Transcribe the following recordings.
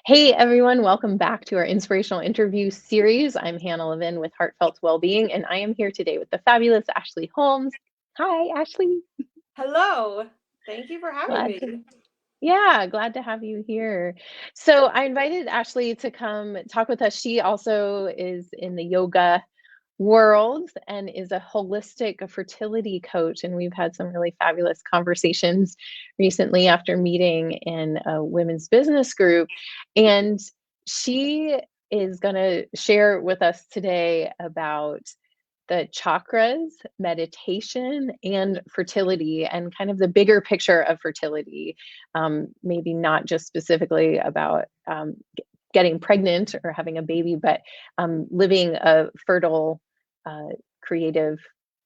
Hey everyone, welcome back to our inspirational interview series. I'm Hannah Levin with Heartfelt Wellbeing, and I am here today with the fabulous Ashley Holmes. Hi, Ashley. Hello. Thank you for having Glad to, me. yeah, glad to have you here. So I invited Ashley to come talk with us. She also is in the yoga world and is a holistic fertility coach. And we've had some really fabulous conversations recently after meeting in a women's business group. And she is going to share with us today about the chakras, meditation, and fertility, and kind of the bigger picture of fertility. Maybe not just specifically about getting pregnant or having a baby, but living a fertile, creative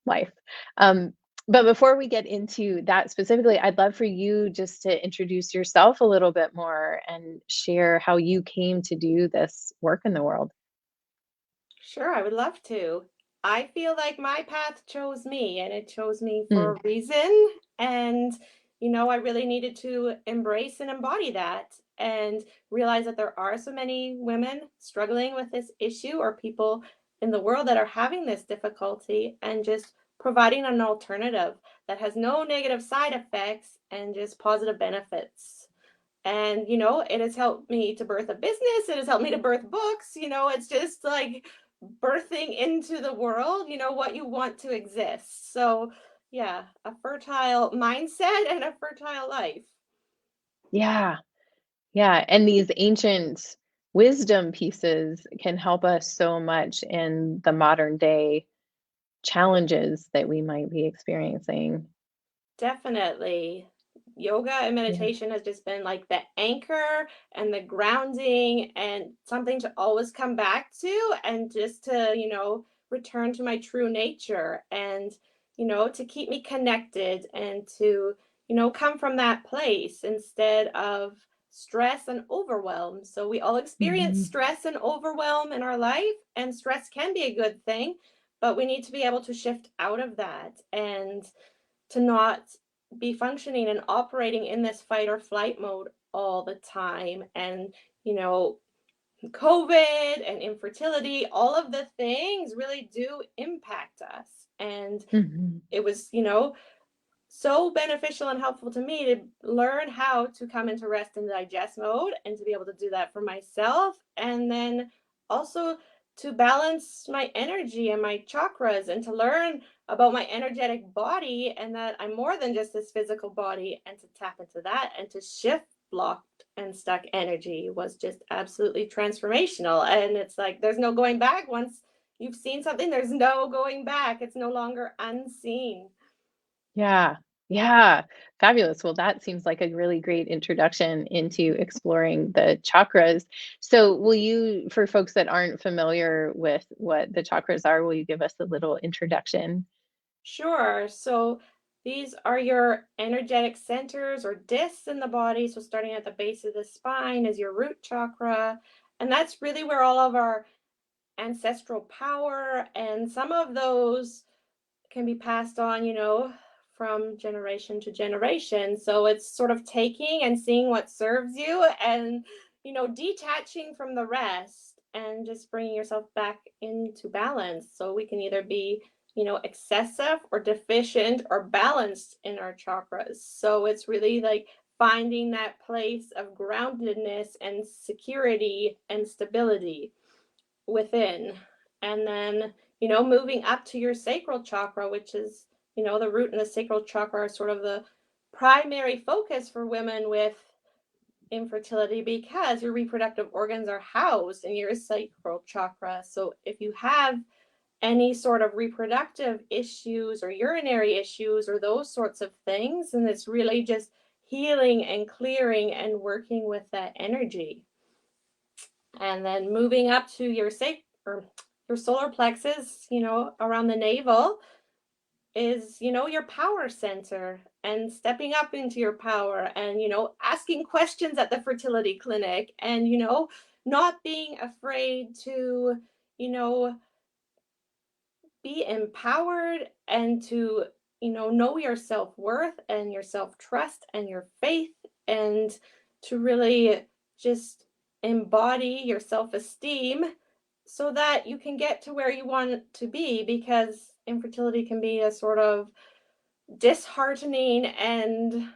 life. But before we get into that specifically, I'd love for you just to introduce yourself a little bit more and share how you came to do this work in the world. Sure, I would love to. I feel like my path chose me and it chose me for Mm, a reason. And, I really needed to embrace and embody that and realize that there are so many women struggling with this issue or people in the world that are having this difficulty and just providing an alternative that has no negative side effects and just positive benefits. And, it has helped me to birth a business. It has helped me to birth books. It's just like birthing into the world, what you want to exist. So, yeah, a fertile mindset and a fertile life. yeah, yeah. And these ancient wisdom pieces can help us so much in the modern day challenges that we might be experiencing. Definitely. Yoga and Yeah. meditation has just been like the anchor and the grounding and something to always come back to and just to, return to my true nature and, to keep me connected and to, come from that place instead of stress and overwhelm. So we all experience Mhm. stress and overwhelm in our life, and stress can be a good thing, but we need to be able to shift out of that and to not be functioning and operating in this fight or flight mode all the time. And, you know, COVID and infertility, all of the things really do impact us. And Mhm. it was, so beneficial and helpful to me to learn how to come into rest and digest mode and to be able to do that for myself. And then also to balance my energy and my chakras and to learn about my energetic body and that I'm more than just this physical body and to tap into that and to shift blocked and stuck energy was just absolutely transformational. And it's like there's no going back. Once you've seen something, there's no going back. It's no longer unseen. Yeah. Yeah. Fabulous. Well, that seems like a really great introduction into exploring the chakras. So, will you, for folks that aren't familiar with what the chakras are, will you give us a little introduction? Sure. So these are your energetic centers or discs in the body. So starting at the base of the spine is your root chakra. And that's really where all of our ancestral power and some of those can be passed on, from generation to generation. So it's sort of taking and seeing what serves you and, detaching from the rest and just bringing yourself back into balance. So we can either be, excessive or deficient or balanced in our chakras. So it's really like finding that place of groundedness and security and stability within. And then, moving up to your sacral chakra, which is, the root and the sacral chakra are sort of the primary focus for women with infertility because your reproductive organs are housed in your sacral chakra. So if you have any sort of reproductive issues or urinary issues or those sorts of things, and it's really just healing and clearing and working with that energy. And then moving up to or your solar plexus, around the navel is, your power center and stepping up into your power and, asking questions at the fertility clinic and, not being afraid to, you know, be empowered and to, know your self-worth and your self-trust and your faith and to really just embody your self-esteem so that you can get to where you want it to be, because infertility can be a sort of disheartening and,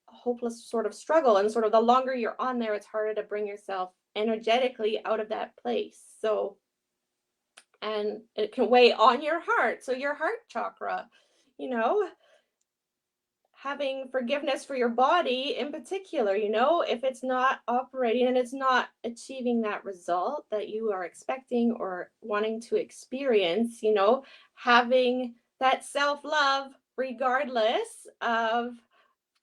hopeless sort of struggle. And sort of the longer you're on there, it's harder to bring yourself energetically out of that place. So, and it can weigh on your heart. So, your heart chakra, you know, having forgiveness for your body in particular, if it's not operating and it's not achieving that result that you are expecting or wanting to experience, having that self-love regardless of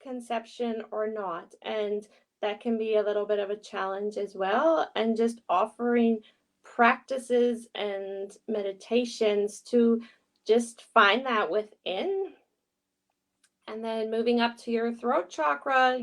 conception or not. And that can be a little bit of a challenge as well. And just offering practices and meditations to just find that within. And then moving up to your throat chakra,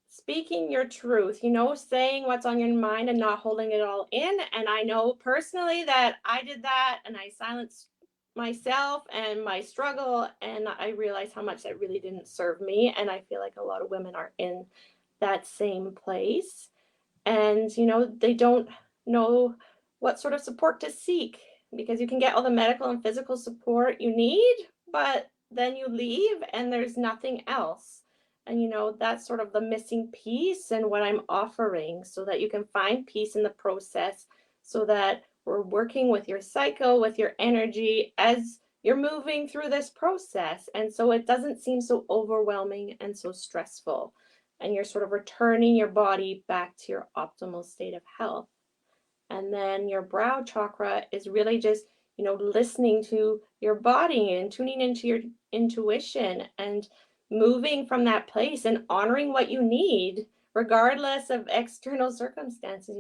speaking your truth, saying what's on your mind and not holding it all in. And I know personally that I did that, and I silenced myself and my struggle, and I realized how much that really didn't serve me. And I feel like a lot of women are in that same place. And, they don't know what sort of support to seek, because you can get all the medical and physical support you need, but then you leave and there's nothing else. And, that's sort of the missing piece and what I'm offering, so that you can find peace in the process, so that we're working with your cycle, with your energy as you're moving through this process. And so it doesn't seem so overwhelming and so stressful. And you're sort of returning your body back to your optimal state of health. And then your brow chakra is really just, listening to your body and tuning into your intuition and moving from that place and honoring what you need, regardless of external circumstances.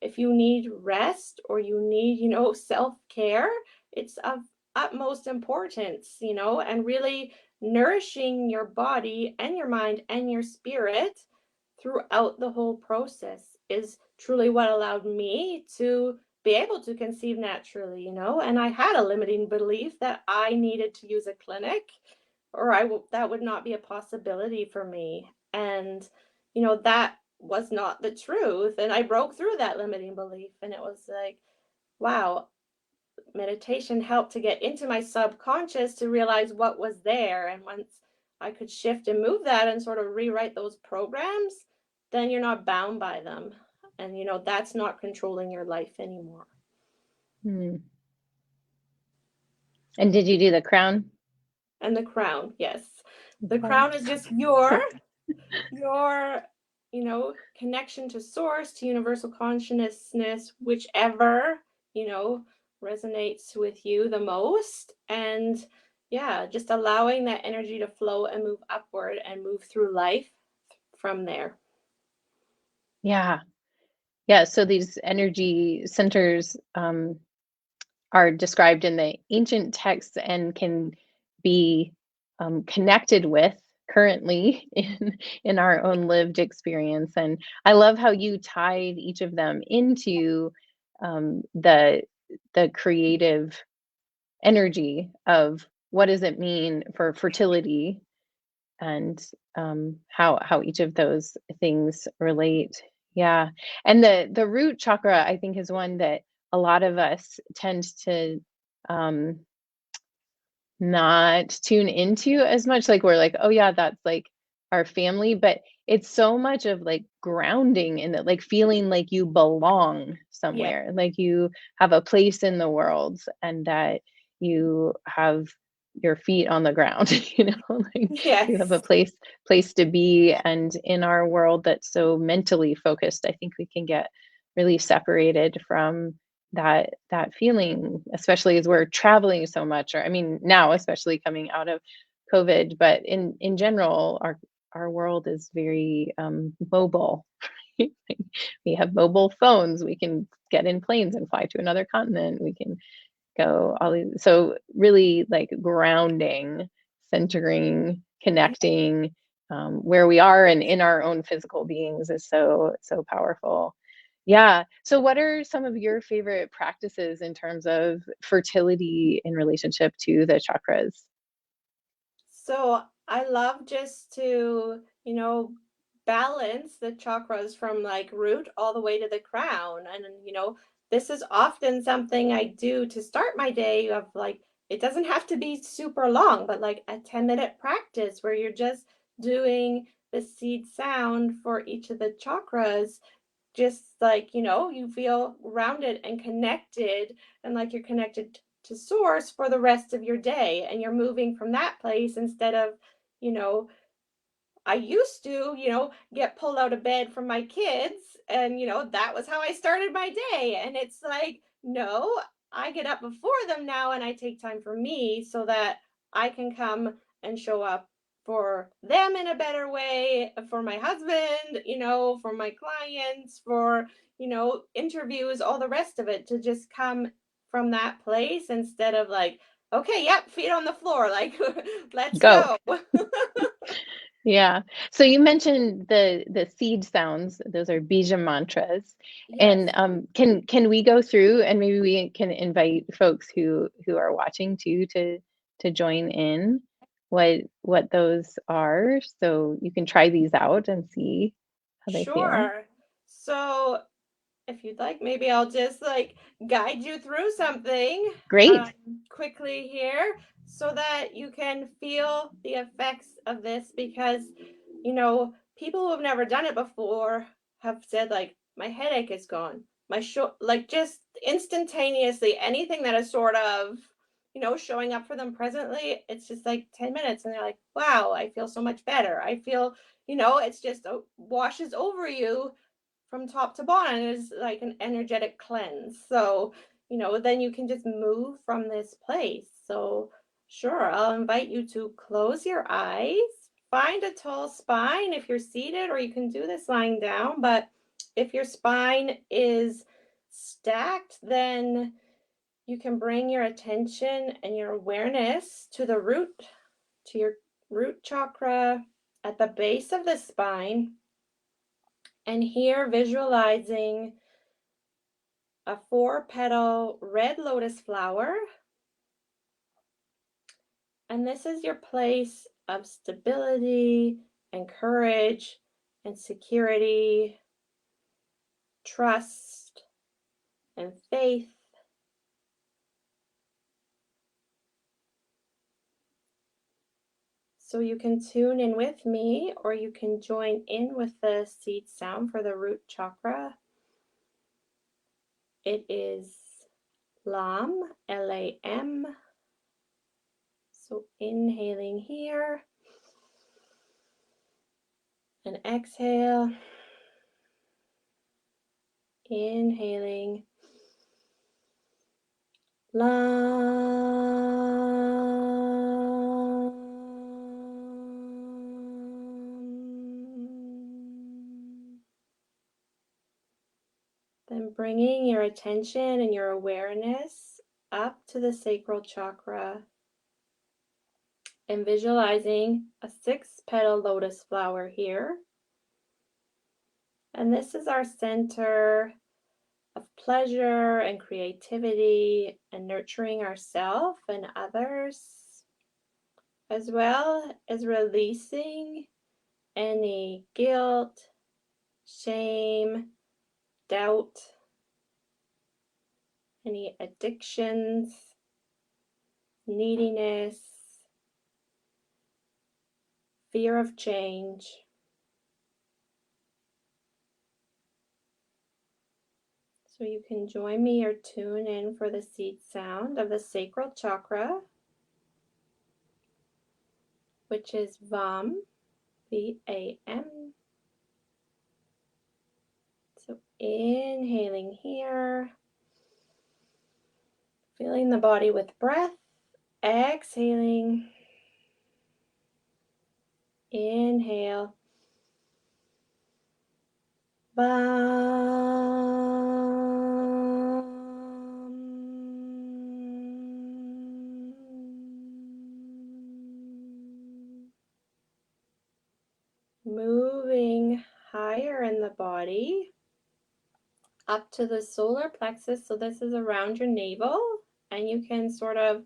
If you need rest or you need, self-care, it's of utmost importance, and really nourishing your body and your mind and your spirit throughout the whole process is truly what allowed me to be able to conceive naturally. And I had a limiting belief that I needed to use a clinic, or that would not be a possibility for me. And, that was not the truth. And I broke through that limiting belief, and it was like, wow, meditation helped to get into my subconscious to realize what was there. And once I could shift and move that and sort of rewrite those programs, then you're not bound by them. And, that's not controlling your life anymore. Hmm. And did you do the crown? And the crown, yes. The crown is just your, connection to source, to universal consciousness, whichever, resonates with you the most. And yeah, just allowing that energy to flow and move upward and move through life from there. Yeah. Yeah. So these energy centers are described in the ancient texts and can be connected with currently in our own lived experience. And I love how you tied each of them into the creative energy of what does it mean for fertility, and how each of those things relate. Yeah. And the root chakra, I think, is one that a lot of us tend to um not tune into as much. Like, we're like, oh yeah, that's like our family, but it's so much of like grounding in it, like feeling like you belong Yeah. somewhere, like you have a place in the world, and that you have your feet on the ground, like you have a Yes. place to be. And in our world that's so mentally focused, I think we can get really separated from that feeling, especially as we're traveling so much. Or I mean, now especially coming out of COVID, but in general, our world is very mobile. We have mobile phones, we can get in planes and fly to another continent, we can go all these, so really like grounding, centering, connecting where we are and in our own physical beings is so powerful. Yeah. So what are some of your favorite practices in terms of fertility in relationship to the chakras? So I love just to, balance the chakras from like root all the way to the crown. And, you know, this is often something I do to start my day of like, it doesn't have to be super long, but like a 10-minute practice where you're just doing the seed sound for each of the chakras. Just like, you know, you feel rounded and connected and like you're connected to source for the rest of your day. And you're moving from that place instead of, you know, I used to, you know, get pulled out of bed from my kids and, you know, that was how I started my day. And it's like, no, I get up before them now and I take time for me so that I can come and show up for them in a better way, for my husband, you know, for my clients, for, you know, interviews, all the rest of it, to just come from that place instead of like, okay, yep, feet on the floor, like, let's Go. go. Yeah. So you mentioned the seed sounds. Those are Bija Mantras. And Yes. can we go through and maybe we can invite folks who are watching too to join in what those are, so you can try these out and see how they feel. Sure. So if you'd like, maybe I'll just like guide you through something Great. quickly here so that you can feel the effects of this because, you know, people who have never done it before have said like, my headache is gone. My like just instantaneously, anything that is sort of, you know, showing up for them presently, it's just like 10 minutes and they're like, wow, I feel so much better. I feel, you know, it's just washes over you from top to bottom. It is like an energetic cleanse. So, you know, then you can just move from this place. So, sure, I'll invite you to close your eyes, find a tall spine if you're seated, or you can do this lying down. But if your spine is stacked, then you can bring your attention and your awareness to the root, to your root chakra at the base of the spine. And here visualizing a 4-petal red lotus flower. And this is your place of stability and courage and security, trust and faith. So you can tune in with me or you can join in with the seed sound for the root chakra. It is Lam, Lam. So inhaling here and exhale. Inhaling. Lam. Then bringing your attention and your awareness up to the sacral chakra and visualizing a 6-petal lotus flower here. And this is our center of pleasure and creativity and nurturing ourselves and others, as well as releasing any guilt, shame, doubt, any addictions, neediness, fear of change. So you can join me or tune in for the seed sound of the sacral chakra, which is VAM, V-A-M. So inhaling here, filling the body with breath, exhaling, inhale, BAM. Moving higher in the body, up to the solar plexus. So this is around your navel, and you can sort of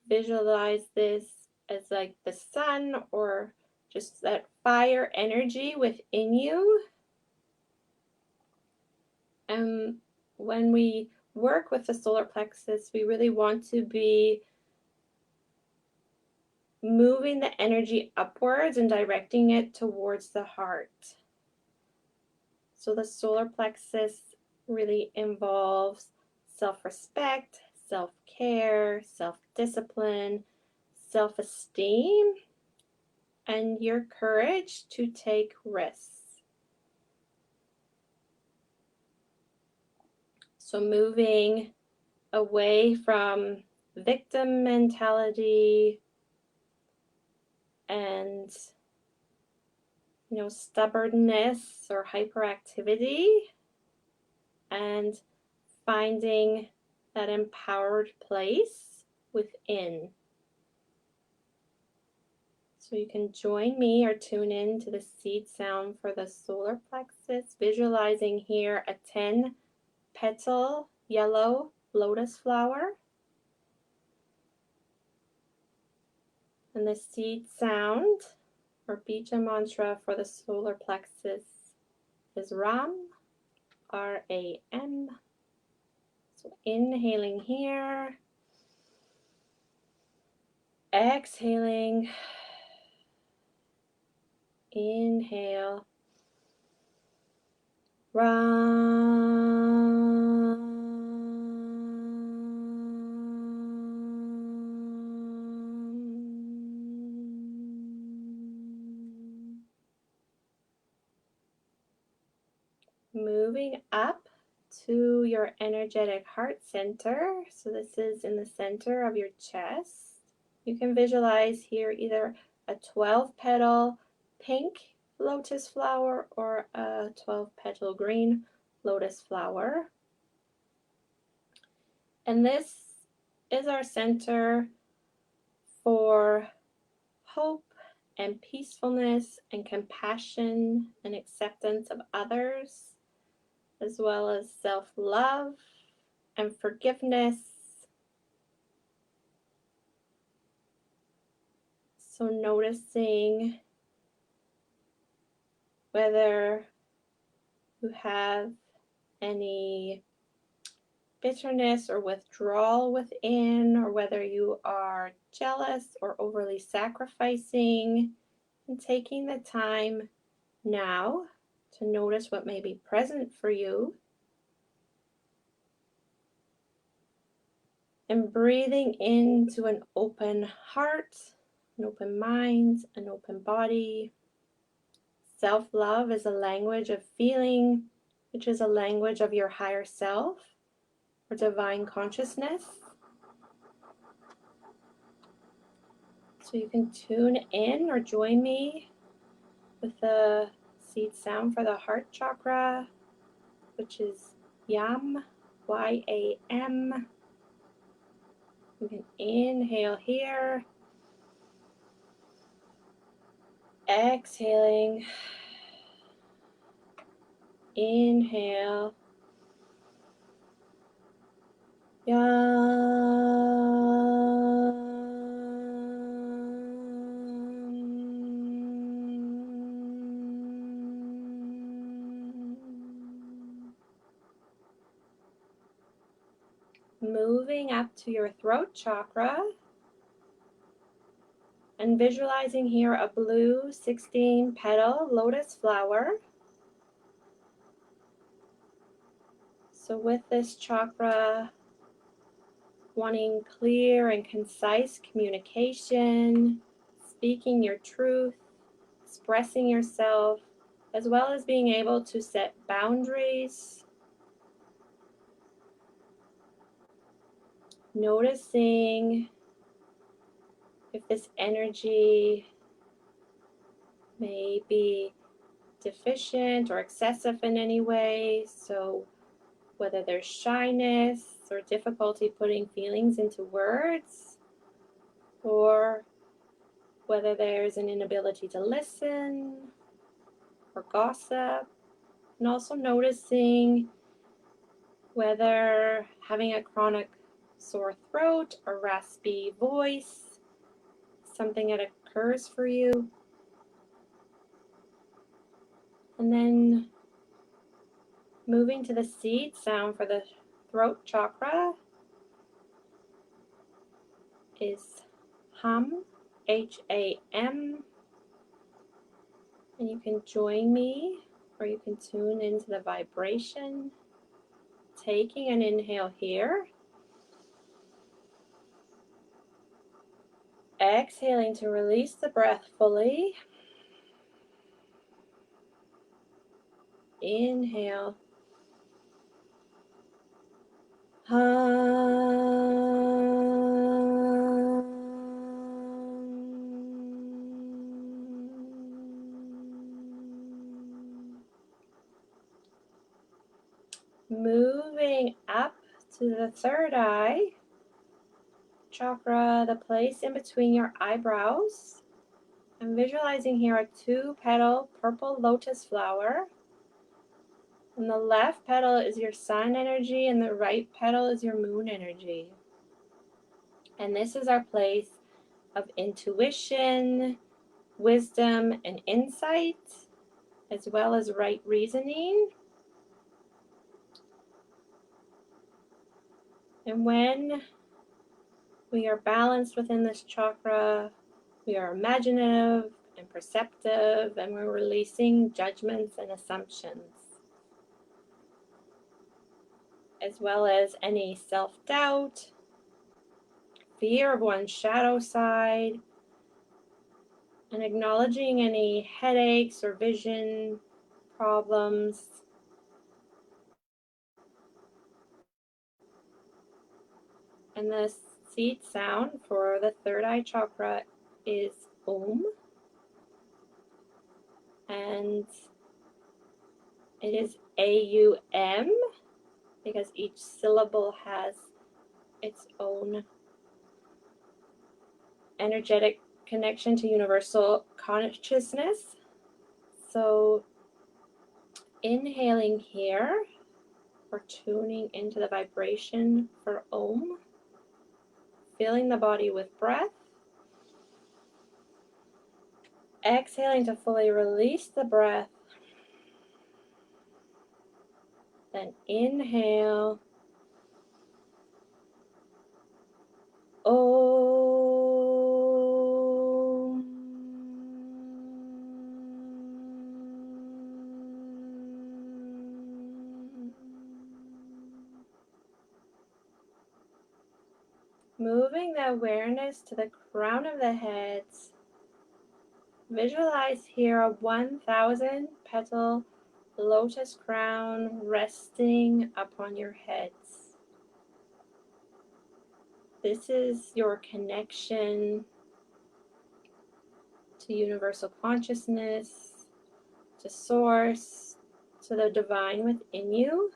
visualize this as like the sun or just that fire energy within you. And when we work with the solar plexus, we really want to be moving the energy upwards and directing it towards the heart. So the solar plexus really involves self-respect, self-care, self-discipline, self-esteem, and your courage to take risks. So moving away from victim mentality and stubbornness or hyperactivity, and finding that empowered place within. So you can join me or tune in to the seed sound for the solar plexus, visualizing here a 10-petal yellow lotus flower. And the seed sound or Bija mantra for the solar plexus is Ram, R-A-M. So inhaling here, exhaling, inhale, Ram. Moving up to your energetic heart center. So this is in the center of your chest. You can visualize here either a 12-petal pink lotus flower or a 12-petal green lotus flower. And this is our center for hope and peacefulness and compassion and acceptance of others, as well as self-love and forgiveness. So noticing whether you have any bitterness or withdrawal within, or whether you are jealous or overly sacrificing, and taking the time now to notice what may be present for you, and breathing into an open heart, an open mind, an open body. Self-love is a language of feeling, which is a language of your higher self or divine consciousness. So you can tune in or join me with the seed sound for the heart chakra, which is Yam, Y-A-M. You can inhale here, exhaling, inhale, Yam. Moving up to your throat chakra and visualizing here a blue 16-petal lotus flower. So with this chakra, wanting clear and concise communication, speaking your truth, expressing yourself, as well as being able to set boundaries. Noticing if this energy may be deficient or excessive in any way. So whether there's shyness or difficulty putting feelings into words, or whether there's an inability to listen or gossip, and also noticing whether having a chronic sore throat or raspy voice, something that occurs for you. And then moving to the seed sound for the throat chakra is hum, H-A-M. And you can join me, or you can tune into the vibration. Taking an inhale here. Exhaling to release the breath fully. Inhale. Moving up to the third eye chakra, the place in between your eyebrows. I'm visualizing here a 2-petal purple lotus flower. And the left petal is your sun energy and the right petal is your moon energy. And this is our place of intuition, wisdom, and insight, as well as right reasoning. And when we are balanced within this chakra, we are imaginative and perceptive, and we're releasing judgments and assumptions, as well as any self-doubt, fear of one's shadow side, and acknowledging any headaches or vision problems. And the seed sound for the third eye chakra is Om. And it is A-U-M because each syllable has its own energetic connection to universal consciousness. So inhaling here, we're tuning into the vibration for Om, filling the body with breath. Exhaling to fully release the breath. Then inhale. Om. Moving the awareness to the crown of the head. Visualize here a 1,000 petal lotus crown resting upon your heads. This is your connection to universal consciousness, to source, to the divine within you.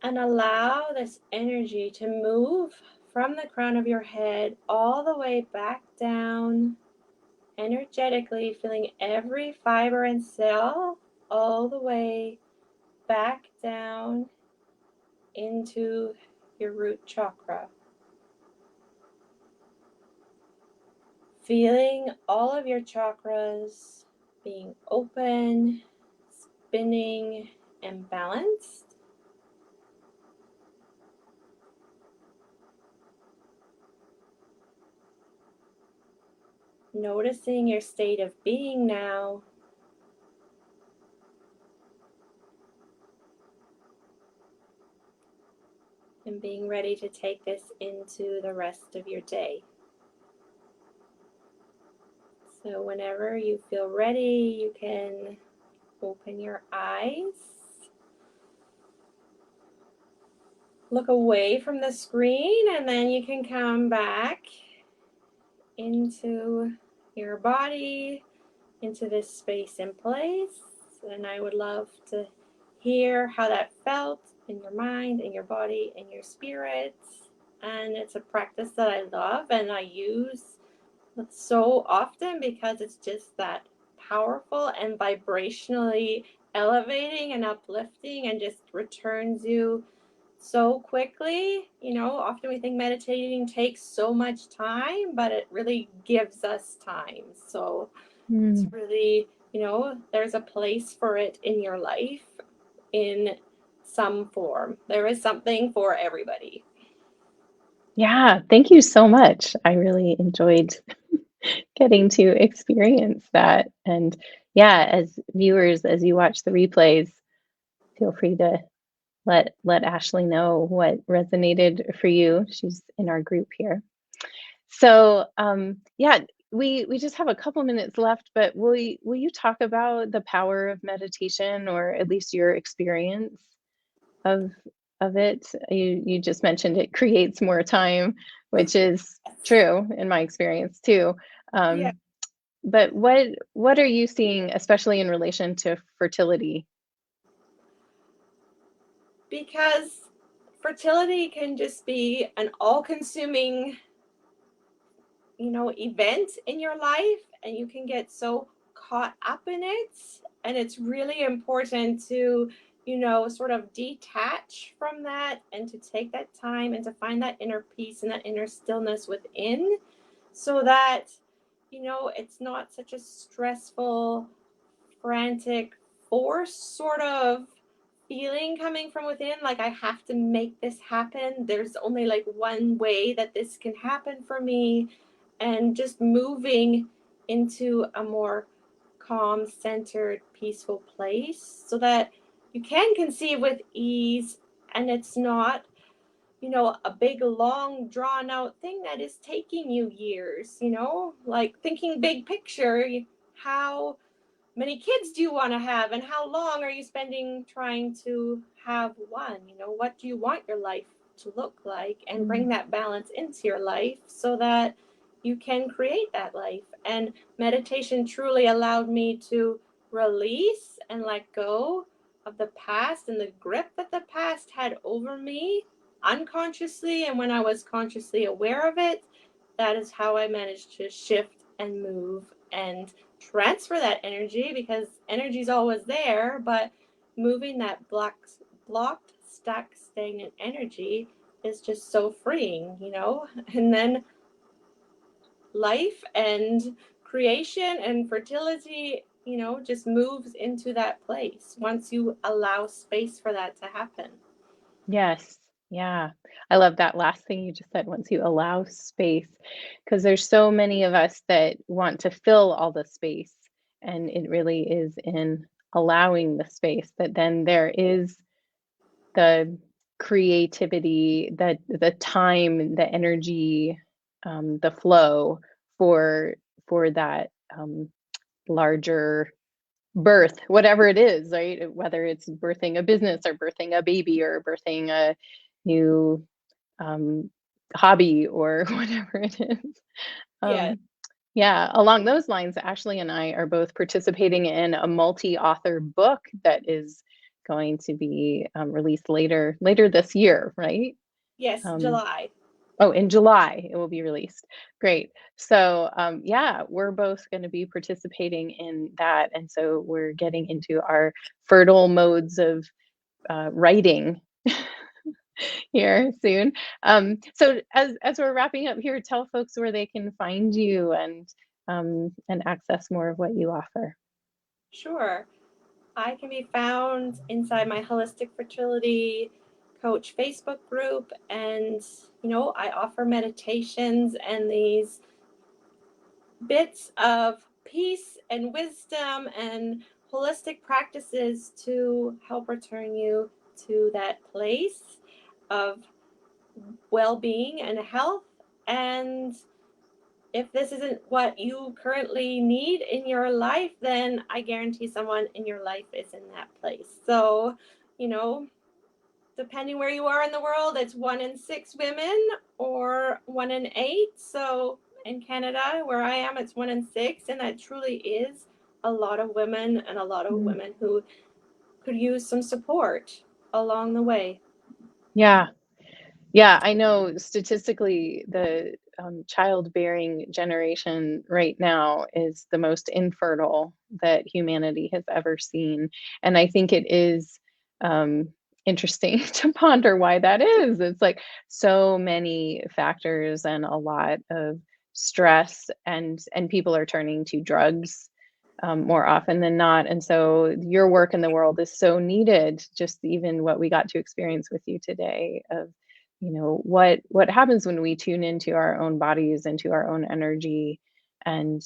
And allow this energy to move from the crown of your head all the way back down, energetically feeling every fiber and cell all the way back down into your root chakra. Feeling all of your chakras being open, spinning, and balanced. Noticing your state of being now. And being ready to take this into the rest of your day. So whenever you feel ready, you can open your eyes. Look away from the screen and then you can come back into your body, into this space and place. And I would love to hear how that felt in your mind, in your body, in your spirit. And it's a practice that I love and I use so often because it's just that powerful and vibrationally elevating and uplifting and just returns you so quickly. Often we think meditating takes so much time, but it really gives us time. So it's Mm. really, there's a place for it in your life in some form. There is something for everybody. Yeah, thank you so much. I really enjoyed getting to experience that. And yeah, as viewers, as you watch the replays, feel free to let Ashley know what resonated for you. She's in our group here. So yeah, we just have a couple minutes left, but will you talk about the power of meditation, or at least your experience of of it? You just mentioned it creates more time, which is true in my experience too. Yeah, Um, but what are you seeing, especially in relation to fertility? because fertility can just be an all-consuming, event in your life, and you can get so caught up in it. And it's really important to, sort of detach from that and to take that time and to find that inner peace and that inner stillness within, so that, it's not such a stressful, frantic force sort of feeling coming from within, like I have to make this happen. There's only like one way that this can happen for me. And just moving into a more calm, centered, peaceful place so that you can conceive with ease, and it's not, a big, long, drawn out thing that is taking you years, like thinking big picture. How many kids do you want to have, and how long are you spending trying to have one? What do you want your life to look like, and bring Mm. that balance into your life so that you can create that life. And meditation truly allowed me to release and let go of the past and the grip that the past had over me unconsciously. And when I was consciously aware of it, that is how I managed to shift and move and transfer that energy, because energy is always there, but moving that blocked, stuck, stagnant energy is just so freeing, And then life and creation and fertility, just moves into that place once you allow space for that to happen. Yes. Yeah. I love that last thing you just said, once you allow space, because there's so many of us that want to fill all the space. And it really is in allowing the space that then there is the creativity, the time, the energy, the flow for that larger birth, whatever it is, right? Whether it's birthing a business or birthing a baby or birthing a new um, hobby or whatever it is. Yeah. Um, yeah, along those lines, Ashley and I are both participating in a multi-author book that is going to be released later this year, right? Yes, Um, July. oh, in July it will be released. Great. So yeah, we're both going to be participating in that, and so we're getting into our fertile modes of writing here soon. So as we're wrapping up here, tell folks where they can find you and access more of what you offer. Sure. I can be found inside my Holistic Fertility Coach Facebook group. And, I offer meditations and these bits of peace and wisdom and holistic practices to help return you to that place of well-being and health. And if this isn't what you currently need in your life, then I guarantee someone in your life is in that place. So, you know, depending where you are in the world, it's 1 in 6 women or 1 in 8. So in Canada, where I am, it's 1 in 6. And that truly is a lot of women, and a lot of Mm. women who could use some support along the way. Yeah, yeah, I know statistically the childbearing generation right now is the most infertile that humanity has ever seen. And I think it is interesting to ponder why that is. It's like so many factors and a lot of stress, and people are turning to drugs more often than not. And so your work in the world is so needed. Just even what we got to experience with you today of, what happens when we tune into our own bodies, into our own energy, and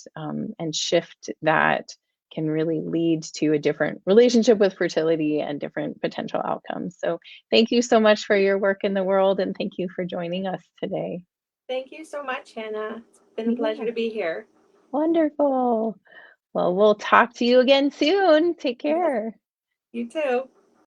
shift that can really lead to a different relationship with fertility and different potential outcomes. So thank you so much for your work in the world, and thank you for joining us today. Thank you so much, Hannah. It's been a pleasure Yeah, to be here. wonderful. Well, we'll talk to you again soon. Take care. You too.